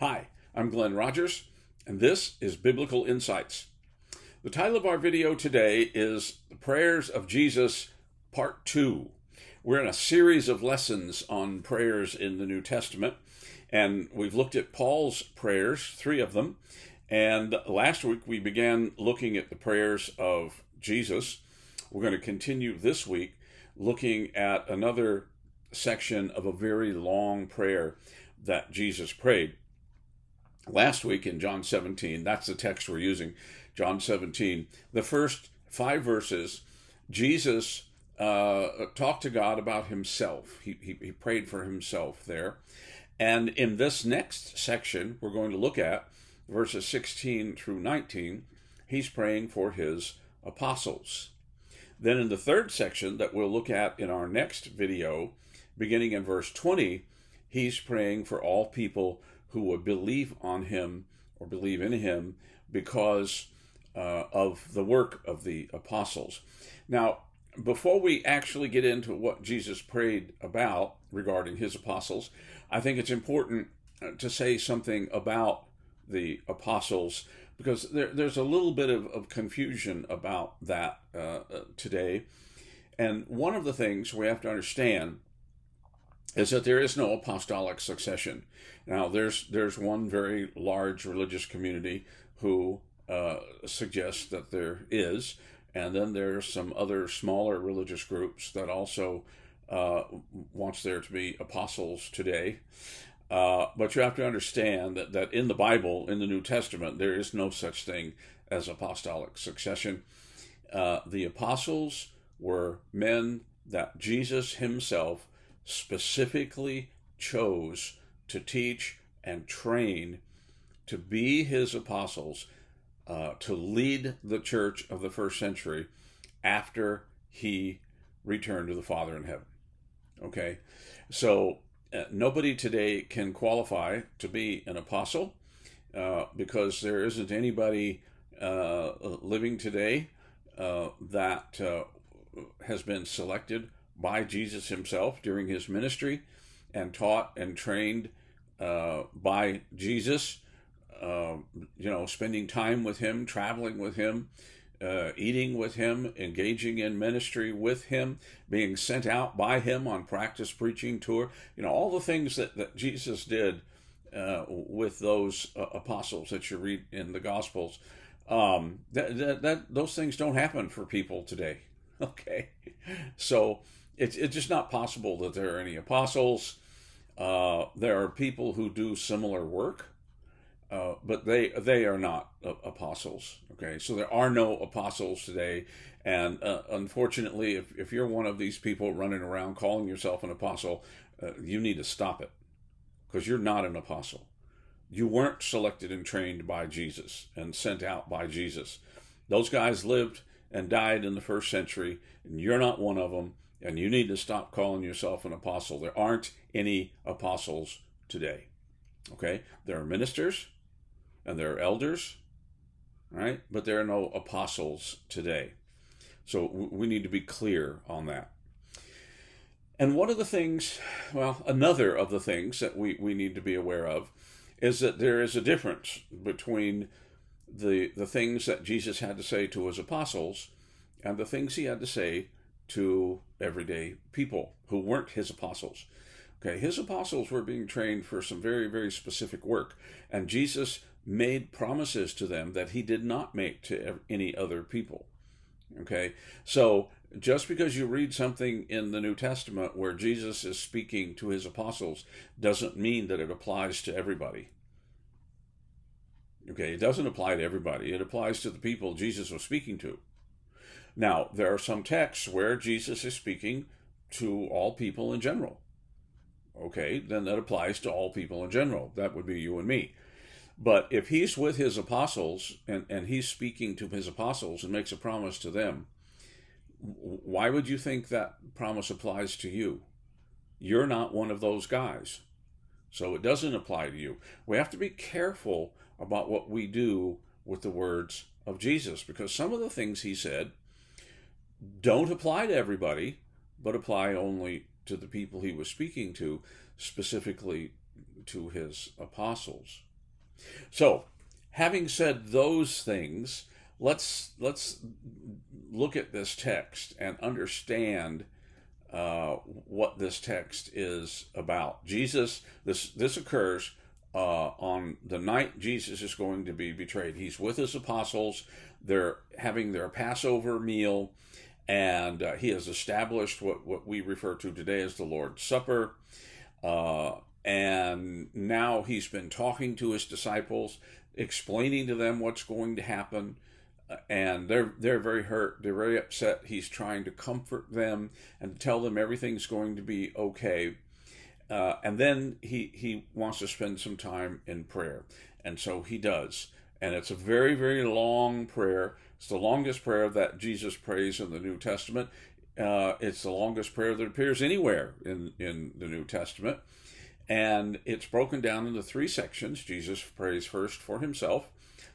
Hi, I'm Glenn Rogers, and this is Biblical Insights. The title of our video today is The Prayers of Jesus, Part 2. We're in a series of lessons on prayers in the New Testament, and we've looked at Paul's prayers, 3 of them, and last week we began looking at the prayers of Jesus. We're going to continue this week looking at another section of a very long prayer that Jesus prayed. Last week in John 17, that's the text we're using, John 17, the first 5 verses, Jesus talked to God about himself. He prayed for himself there. And in this next section, we're going to look at verses 16 through 19, he's praying for his apostles. Then in the third section that we'll look at in our next video, beginning in verse 20, he's praying for all people who would believe on him or believe in him because of the work of the apostles. Now, before we actually get into what Jesus prayed about regarding his apostles, I think it's important to say something about the apostles because there's a little bit of confusion about that today. And one of the things we have to understand is that there is no apostolic succession. Now, there's one very large religious community who suggests that there is, and then there's some other smaller religious groups that also wants there to be apostles today. But you have to understand that in the Bible, in the New Testament, there is no such thing as apostolic succession. The apostles were men that Jesus himself specifically chose to teach and train to be his apostles, to lead the church of the first century after he returned to the Father in heaven. Okay, so nobody today can qualify to be an apostle because there isn't anybody living today that has been selected by Jesus himself during his ministry and taught and trained by Jesus, spending time with him, traveling with him, eating with him, engaging in ministry with him, being sent out by him on practice preaching tour, all the things that Jesus did with those apostles that you read in the Gospels. Those things don't happen for people today. Okay, so it's just not possible that there are any apostles. There are people who do similar work, but they are not apostles. Okay, so there are no apostles today, and unfortunately, if you're one of these people running around calling yourself an apostle, you need to stop it, because you're not an apostle. You weren't selected and trained by Jesus and sent out by Jesus. Those guys lived and died in the first century, and you're not one of them, and you need to stop calling yourself an apostle. There aren't any apostles today. Okay, there are ministers and there are elders, right? But there are no apostles today. So we need to be clear on that. And one of the things, another of the things that we need to be aware of is that there is a difference between the things that Jesus had to say to his apostles and the things he had to say to everyday people who weren't his apostles. Okay, his apostles were being trained for some very, very specific work, and Jesus made promises to them that he did not make to any other people. Okay, so just because you read something in the New Testament where Jesus is speaking to his apostles doesn't mean that it applies to everybody. Okay, it doesn't apply to everybody. It applies to the people Jesus was speaking to. Now, there are some texts where Jesus is speaking to all people in general. Okay, then that applies to all people in general. That would be you and me. But if he's with his apostles and he's speaking to his apostles and makes a promise to them, why would you think that promise applies to you? You're not one of those guys. So it doesn't apply to you. We have to be careful about what we do with the words of Jesus, because some of the things he said don't apply to everybody, but apply only to the people he was speaking to, specifically to his apostles. So, having said those things, let's look at this text and understand what this text is about. This occurs on the night Jesus is going to be betrayed. He's with his apostles. They're having their Passover meal, and he has established what we refer to today as the Lord's Supper. And now he's been talking to his disciples, explaining to them what's going to happen. And they're very hurt. They're very upset. He's trying to comfort them and tell them everything's going to be okay. And then he wants to spend some time in prayer. And so he does. And it's a very, very long prayer. It's the longest prayer that Jesus prays in the New Testament. It's the longest prayer that appears anywhere in the New Testament. And it's broken down into three sections. Jesus prays first for himself,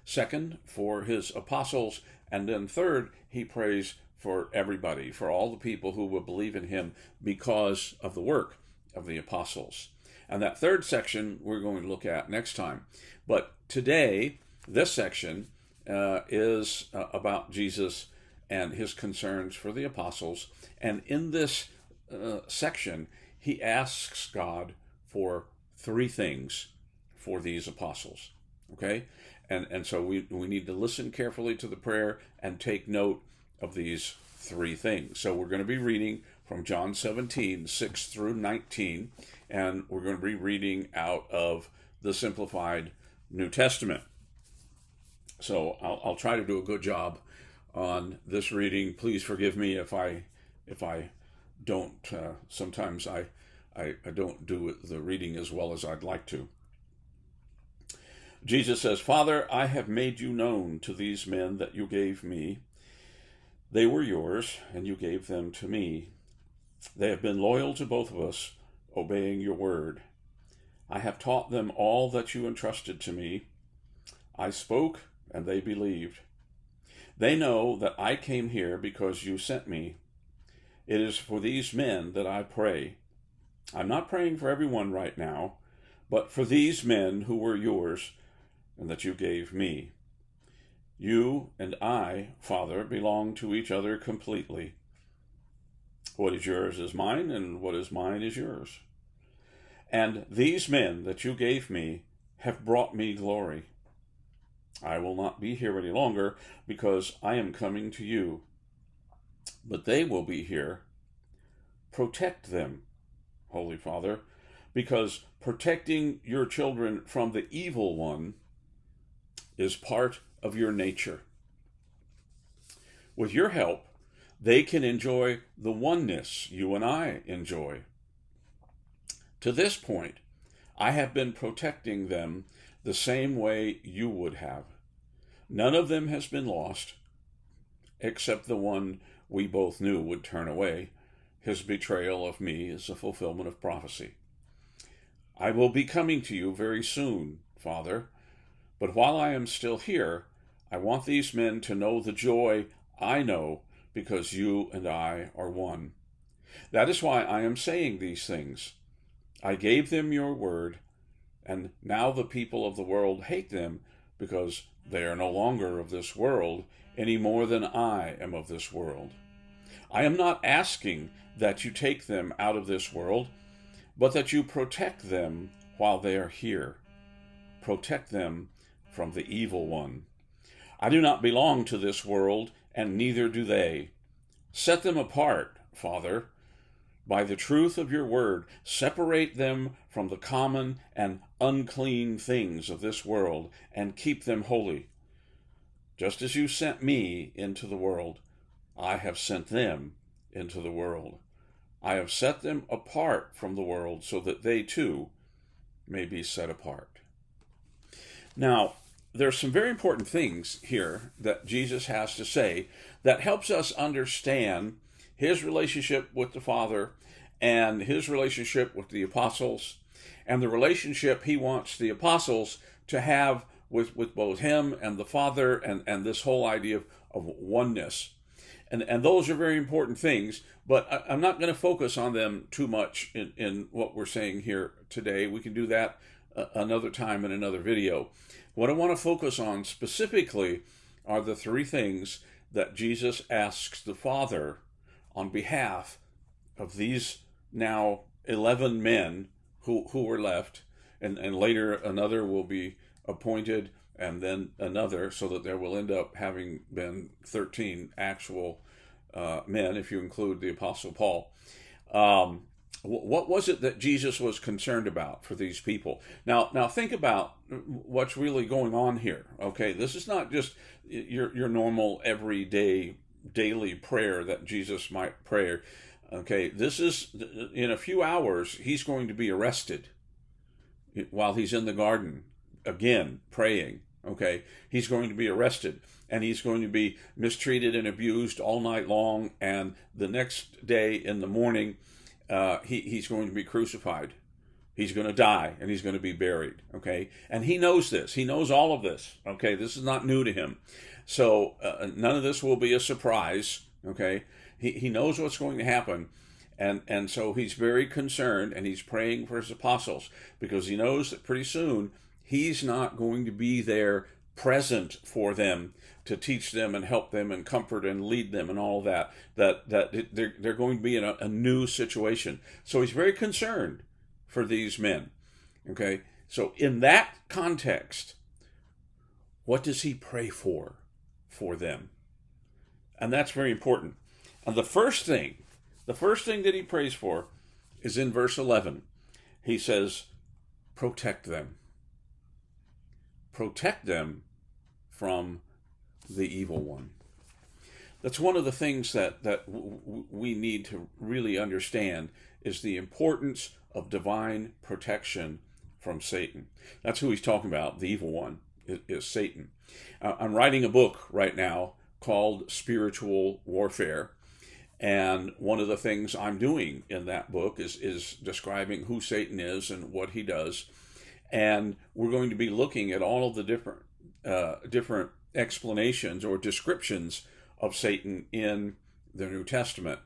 second for his apostles, and then third, he prays for everybody, for all the people who will believe in him because of the work of the apostles. And that third section we're going to look at next time. But today, this section is about Jesus and his concerns for the apostles. And in this section, he asks God for three things for these apostles. Okay? And so we need to listen carefully to the prayer and take note of these three things. So we're going to be reading from John 17, 6 through 19, and we're going to be reading out of the Simplified New Testament. So I'll try to do a good job on this reading. Please forgive me if I don't. Sometimes I don't do the reading as well as I'd like to. Jesus says, Father, I have made you known to these men that you gave me. They were yours, and you gave them to me. They have been loyal to both of us, obeying your word. I have taught them all that you entrusted to me. I spoke, and they believed. They know that I came here because you sent me. It is for these men that I pray. I'm not praying for everyone right now, but for these men who were yours and that you gave me. You and I, Father, belong to each other completely. What is yours is mine, and what is mine is yours. And these men that you gave me have brought me glory. I will not be here any longer because I am coming to you. But they will be here. Protect them, Holy Father, because protecting your children from the evil one is part of your nature. With your help, they can enjoy the oneness you and I enjoy. To this point, I have been protecting them the same way you would have. None of them has been lost, except the one we both knew would turn away. His betrayal of me is a fulfillment of prophecy. I will be coming to you very soon, Father, but while I am still here, I want these men to know the joy I know because you and I are one. That is why I am saying these things. I gave them your word, and now the people of the world hate them because they are no longer of this world any more than I am of this world. I am not asking that you take them out of this world, but that you protect them while they are here. Protect them from the evil one. I do not belong to this world, and neither do they. Set them apart, Father, by the truth of your word. Separate them from the common and unclean things of this world, and keep them holy. Just as you sent me into the world, I have sent them into the world. I have set them apart from the world so that they too may be set apart. Now, there's some very important things here that Jesus has to say that helps us understand his relationship with the Father and his relationship with the apostles and the relationship he wants the apostles to have with both him and the Father and this whole idea of oneness. And those are very important things, but I'm not going to focus on them too much in what we're saying here today. We can do that another time in another video. What I want to focus on specifically are the three things that Jesus asks the Father on behalf of these now 11 men who were left, and later another will be appointed, and then another, so that there will end up having been 13 actual men, if you include the Apostle Paul. What was it that Jesus was concerned about for these people? Now think about what's really going on here. Okay, this is not just your normal everyday daily prayer that Jesus might pray. Okay, this is, in a few hours, he's going to be arrested while he's in the garden, again, praying. Okay, he's going to be arrested, and he's going to be mistreated and abused all night long, and the next day in the morning, he's going to be crucified. He's going to die, and he's going to be buried. Okay, and he knows this. He knows all of this. Okay, this is not new to him. So none of this will be a surprise. Okay, he knows what's going to happen, and so he's very concerned, and he's praying for his apostles, because he knows that pretty soon he's not going to be there present for them to teach them and help them and comfort and lead them and all that they're going to be in a new situation. So he's very concerned for these men. Okay, so in that context, what does he pray for them? And that's very important. And the first thing that he prays for is in verse 11. He says, protect them. Protect them from the evil one. That's one of the things that we need to really understand, is the importance of divine protection from Satan. That's who he's talking about. The evil one is Satan. I'm writing a book right now called Spiritual Warfare. And one of the things I'm doing in that book is describing who Satan is and what he does. And we're going to be looking at all of the different explanations or descriptions of Satan in the New Testament.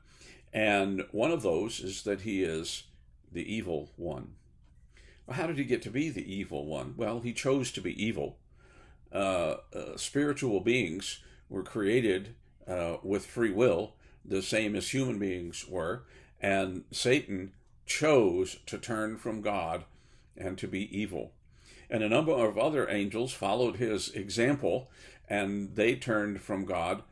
And one of those is that he is the evil one. Well, how did he get to be the evil one? Well, he chose to be evil. Spiritual beings were created with free will, the same as human beings were, and Satan chose to turn from God and to be evil. And a number of other angels followed his example, and they turned from God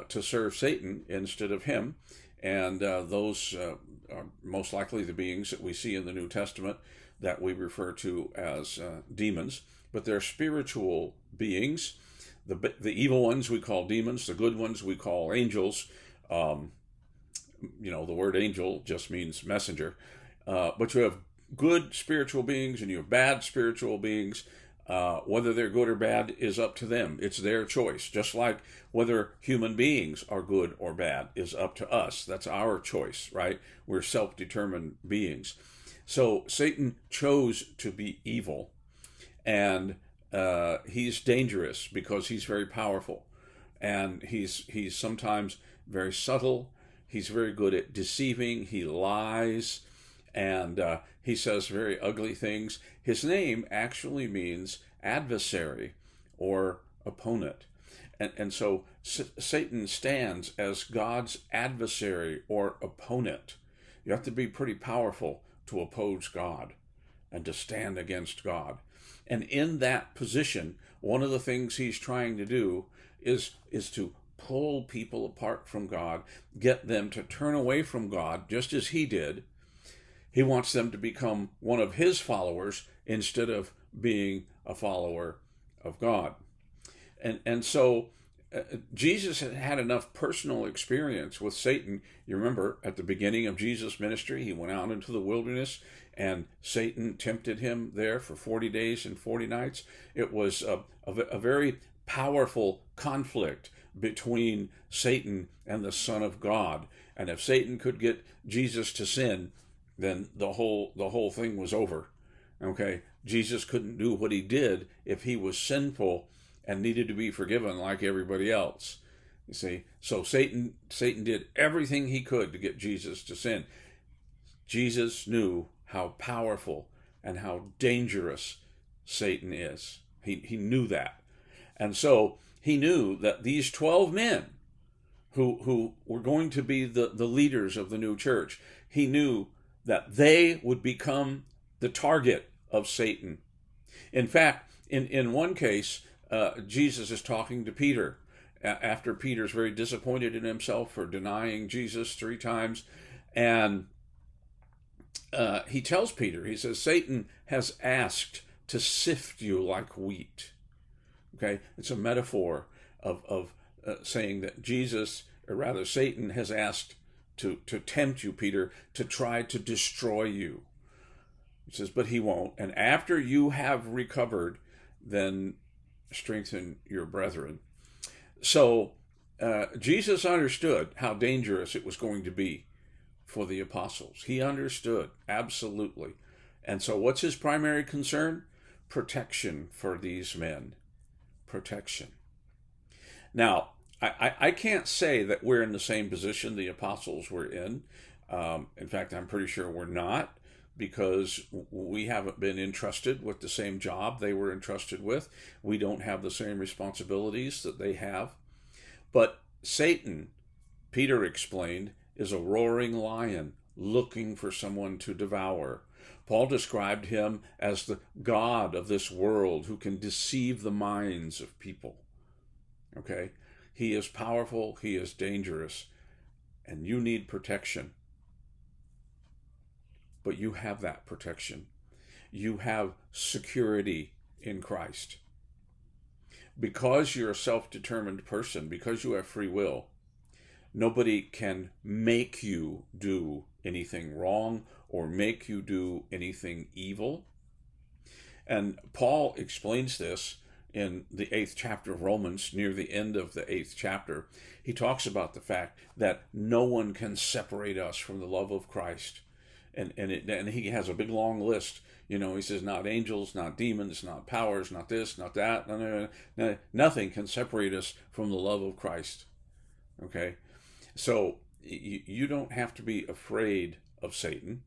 to serve Satan instead of him. And those are most likely the beings that we see in the New Testament that we refer to as demons. But they're spiritual beings. The evil ones we call demons. The good ones we call angels. The word angel just means messenger. But you have good spiritual beings and you have bad spiritual beings. Whether they're good or bad is up to them. It's their choice. Just like whether human beings are good or bad is up to us. That's our choice, right? We're self-determined beings. So Satan chose to be evil, and he's dangerous because he's very powerful, and he's sometimes very subtle. He's very good at deceiving. He lies, and he says very ugly things. His name actually means adversary or opponent. And so Satan stands as God's adversary or opponent. You have to be pretty powerful to oppose God and to stand against God. And in that position, one of the things he's trying to do is to pull people apart from God, get them to turn away from God, just as he did. He wants them to become one of his followers instead of being a follower of God. And so Jesus had enough personal experience with Satan. You remember at the beginning of Jesus' ministry, he went out into the wilderness and Satan tempted him there for 40 days and 40 nights. It was a very powerful conflict between Satan and the Son of God. And if Satan could get Jesus to sin, then the whole thing was over. Okay, Jesus couldn't do what he did if he was sinful and needed to be forgiven like everybody else. You see, so Satan did everything he could to get Jesus to sin. Jesus knew how powerful and how dangerous Satan is. He knew that. And so he knew that these 12 men who were going to be the leaders of the new church, he knew that they would become the target of Satan. In fact, in one case, Jesus is talking to Peter after Peter's very disappointed in himself for denying Jesus 3 times. And he tells Peter, he says, Satan has asked to sift you like wheat. Okay, it's a metaphor of saying that Jesus, or rather Satan, has asked to tempt you, Peter, to try to destroy you. He says, but he won't. And after you have recovered, then strengthen your brethren. So Jesus understood how dangerous it was going to be for the apostles. He understood, absolutely. And so what's his primary concern? Protection for these men. Protection. Now, I can't say that we're in the same position the apostles were in. In fact, I'm pretty sure we're not, because we haven't been entrusted with the same job they were entrusted with. We don't have the same responsibilities that they have. But Satan, Peter explained, is a roaring lion looking for someone to devour. Paul described him as the god of this world who can deceive the minds of people. Okay? He is powerful, he is dangerous, and you need protection. But you have that protection. You have security in Christ. Because you're a self-determined person, because you have free will, nobody can make you do anything wrong or make you do anything evil. And Paul explains this in the 8th chapter of Romans, near the end of the 8th chapter. He talks about the fact that no one can separate us from the love of Christ. And he has a big long list. You know, he says, not angels, not demons, not powers, not this, not that. No. Nothing can separate us from the love of Christ. Okay? So you don't have to be afraid of Satan.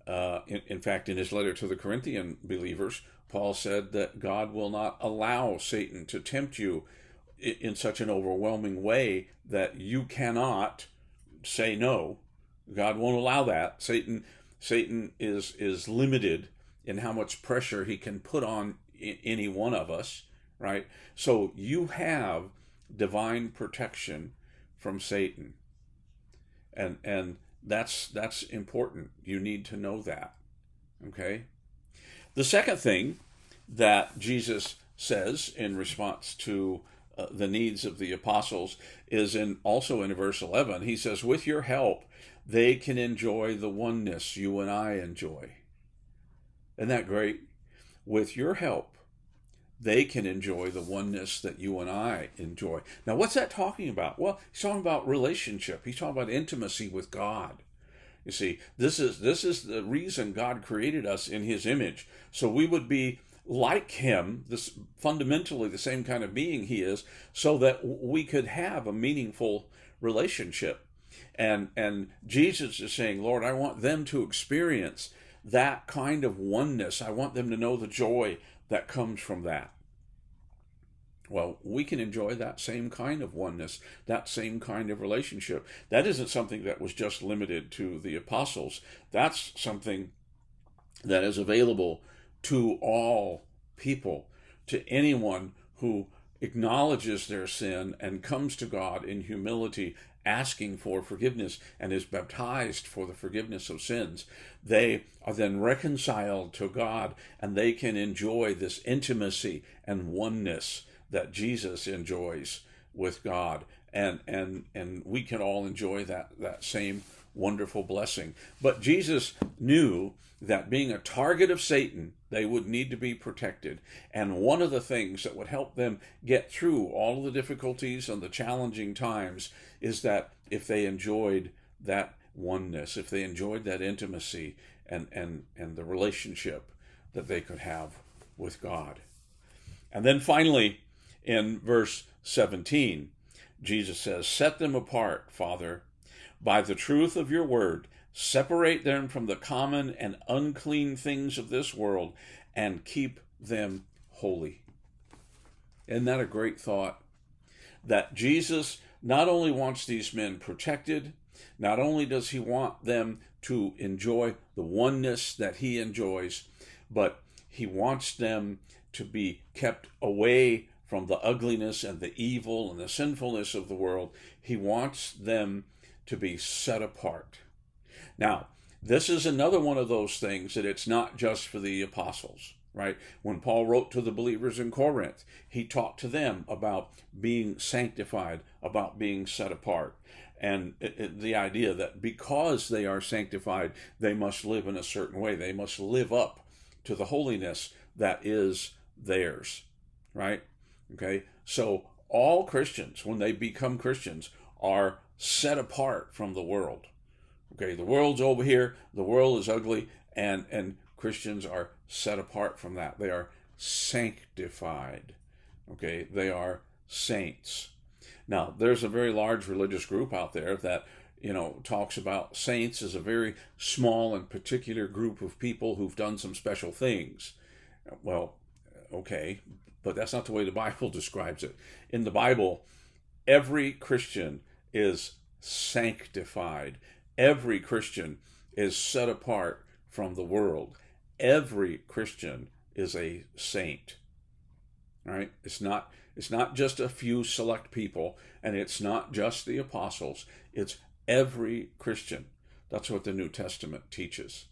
In fact, in his letter to the Corinthian believers, Paul said that God will not allow Satan to tempt you in such an overwhelming way that you cannot say no. God won't allow that. Satan is limited in how much pressure he can put on any one of us, right? So you have divine protection from Satan. And that's important. You need to know that. Okay? The second thing that Jesus says in response to the needs of the apostles is also in verse 11. He says, with your help, they can enjoy the oneness you and I enjoy. Isn't that great? With your help, they can enjoy the oneness that you and I enjoy. Now, what's that talking about? Well, he's talking about relationship. He's talking about intimacy with God. You see, this is the reason God created us in his image. So we would be like him, this fundamentally the same kind of being he is, so that we could have a meaningful relationship. And Jesus is saying, Lord, I want them to experience that kind of oneness. I want them to know the joy that comes from that. Well, we can enjoy that same kind of oneness, that same kind of relationship. That isn't something that was just limited to the apostles. That's something that is available to all people, to anyone who acknowledges their sin and comes to God in humility, asking for forgiveness, and is baptized for the forgiveness of sins. They are then reconciled to God, and they can enjoy this intimacy and oneness that Jesus enjoys with God. And we can all enjoy that same wonderful blessing. But Jesus knew that being a target of Satan, they would need to be protected. And one of the things that would help them get through all of the difficulties and the challenging times is that if they enjoyed that oneness, if they enjoyed that intimacy and the relationship that they could have with God. And then finally, in verse 17, Jesus says, set them apart, Father, by the truth of your word. separate them from the common and unclean things of this world, and keep them holy. Isn't that a great thought? That Jesus not only wants these men protected, not only does he want them to enjoy the oneness that he enjoys, but he wants them to be kept away from the ugliness and the evil and the sinfulness of the world. He wants them to be set apart. Now, this is another one of those things that it's not just for the apostles, right? When Paul wrote to the believers in Corinth, he talked to them about being sanctified, about being set apart. And the idea that because they are sanctified, they must live in a certain way. They must live up to the holiness that is theirs, right? Okay, so all Christians, when they become Christians, are set apart from the world. Okay, the world's over here, the world is ugly, and Christians are set apart from that. They are sanctified. Okay, they are saints. Now, there's a very large religious group out there that, talks about saints as a very small and particular group of people who've done some special things. Well, okay, but that's not the way the Bible describes it. In the Bible, every Christian is sanctified. Every Christian is set apart from the world. Every Christian is a saint. All right? It's not just a few select people, and it's not just the apostles. It's every Christian. That's what the New Testament teaches.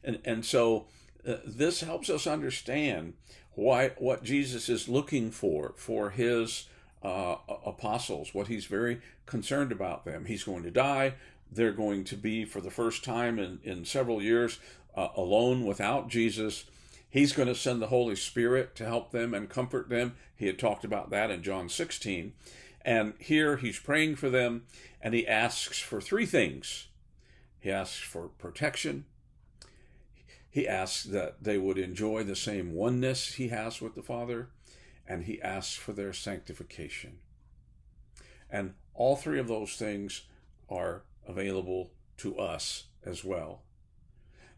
And so this helps us understand what Jesus is looking for his apostles, what he's very concerned about them. He's going to die. They're going to be, for the first time in several years, alone without Jesus. He's going to send the Holy Spirit to help them and comfort them. He had talked about that in John 16. And here he's praying for them, and he asks for three things. He asks for protection. He asks that they would enjoy the same oneness he has with the Father, and he asks for their sanctification. And all three of those things are available to us as well.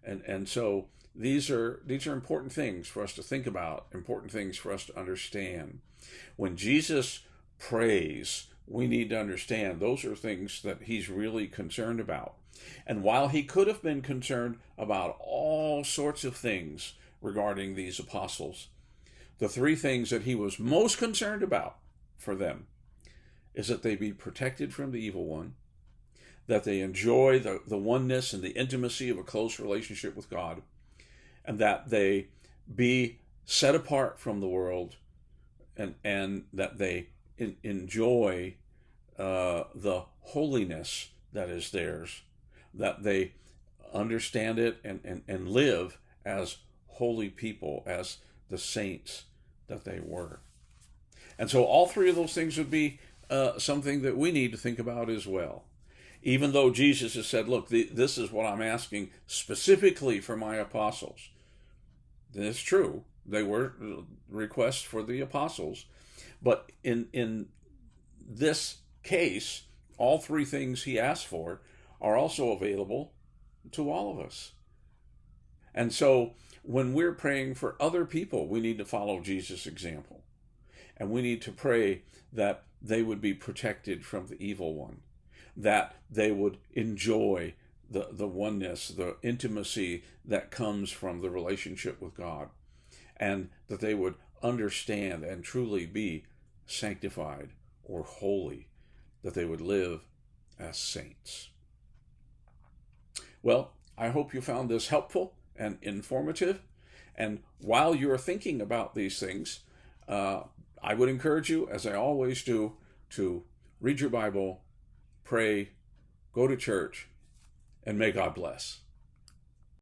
And so these are important things for us to think about, important things for us to understand. When Jesus prays, we need to understand those are things that he's really concerned about. And while he could have been concerned about all sorts of things regarding these apostles, the three things that he was most concerned about for them is that they be protected from the evil one, that they enjoy the oneness and the intimacy of a close relationship with God, and that they be set apart from the world, and that they enjoy the holiness that is theirs, that they understand it and live as holy people, as the saints that they were. And so all three of those things would be something that we need to think about as well. Even though Jesus has said, look, this is what I'm asking specifically for my apostles. It's true. They were requests for the apostles. But in this case, all three things he asked for are also available to all of us. And so when we're praying for other people, we need to follow Jesus' example. And we need to pray that they would be protected from the evil one, that they would enjoy the oneness, the intimacy that comes from the relationship with God, and that they would understand and truly be sanctified or holy, that they would live as saints. Well, I hope you found this helpful and informative. And while you're thinking about these things, I would encourage you, as I always do, to read your Bible, pray, go to church, and may God bless.